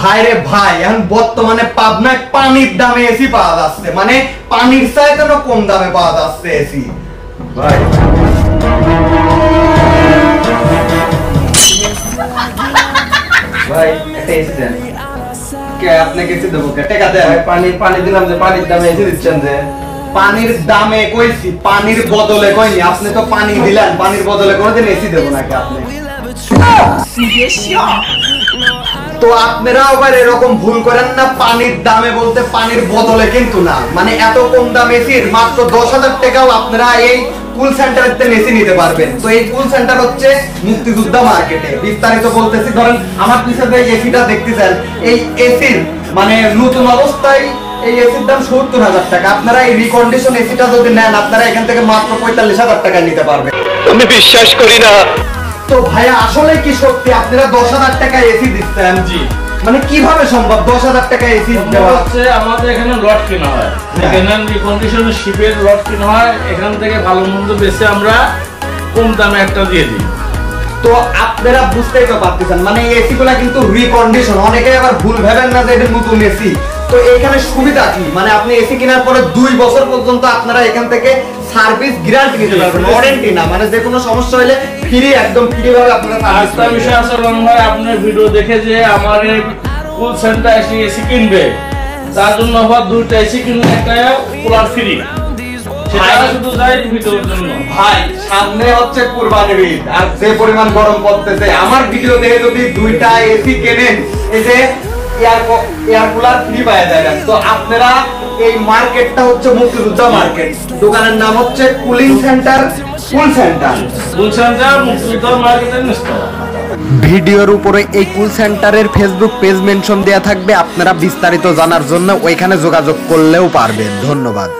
ভাই রে ভাই, এখন বর্তমানে পাবনায় পানির দামে এসি পাওয়া যাচ্ছে, মানে পানির চাইতেও কম দামে পাওয়া যাচ্ছে এসি। ভাই ভাই একটা এসি দেন। কে আপনাকে এসি দেবো? কে টাকা দেন? পানি দিলাম যে পানির দামে এসে দিচ্ছেন যে। পানির দামে কইছি, পানির বদলে কইনি। আপনি তো পানি দিলেন, পানির বদলে কোনোদিন এসি দেবো নাকি আপনি? তো আপনারা আবার এরকম ভুল করেন না, পানির দামে বলতে পানির বদলে কিন্তু না, মানে এত কম দাম এসির মাত্র 10,000 টাকাও আপনারা এই কুল সেন্টারের থেকে এসি নিতে পারবেন। তো এই কুল সেন্টার হচ্ছে মুক্তিযোদ্ধা মার্কেটে। বিস্তারিত বলতেছি, ধরেন আমার পিছনে যে এসিটা দেখতেছেন, এই এসির মানে নতুন অবস্থায় এই এসির দাম 70,000 টাকা। আপনারা এই রিকন্ডিশন এসিটা যদি নেন, আপনারা এখান থেকে মাত্র 45,000 টাকা নিতে পারবেন। আমি বিশ্বাস করি না। তো ভাইয়া আসলে কি সত্যি আপনারা 10,000 টাকা এসি দিচ্ছেন? জি। মানে কিভাবে সম্ভব 10,000 টাকা এসি দেওয়া? হচ্ছে আমাদের এখানে লট কেনা হয়, এখানে রিকন্ডিশনের শিপের লট কেনা হয়, এখান থেকে ভালো মন্দ বেশি আমরা কম দামে একটা দিয়ে দিই। তো আপনারা বুঝতেই তো পারতেছেন, মানে এই এসি গুলা কিন্তু রিকন্ডিশন। অনেকে আবার ভুল ভাবেন না যে এটা নতুন এসি। তো এখানে সুবিধা কি, মানে আপনি এসি কেনার পরে 2 বছর পর্যন্ত আপনারা এখান থেকে সার্ভিস গ্যারান্টি নিতে পারবেন, ওয়ারেন্টি না, মানে যে কোনো সমস্যা হলে ফ্রি, একদম ফ্রি ভাবে আপনারা সার্ভিস আরেকটা বিষয় আছে ভাই, আপনার ভিডিও দেখে যে আমার এই কুল সেন্টার এসে এসি কিনবে, তার জন্য আবার 2টা এসি কিনলে একটা কুলার ফ্রি। সেটা শুধু যাই ভিডিওর জন্য। ভাই সামনে হচ্ছে কুরবানির ঈদ, আর যে পরিমাণ গরম পড়তেছে, আমার ভিডিও দেখে যদি 2টা এসি কেনেন, এই যে এয়ার কুলার ফ্রি পাওয়া যাবেন। তো আপনারা এই মার্কেটটা হচ্ছে মুক্তিযোদ্ধা মার্কেট, দোকানের নাম হচ্ছে কুলিং সেন্টার, কুল সেন্টার। কুল সেন্টার মুক্তিযোদ্ধা মার্কেটের নিচতলা। ভিডিওর উপরে এই কুল সেন্টারের ফেসবুক পেজ মেনশন দেয়া থাকবে, আপনারা বিস্তারিত জানার জন্য ওইখানে যোগাযোগ করলেও পারবেন। ধন্যবাদ।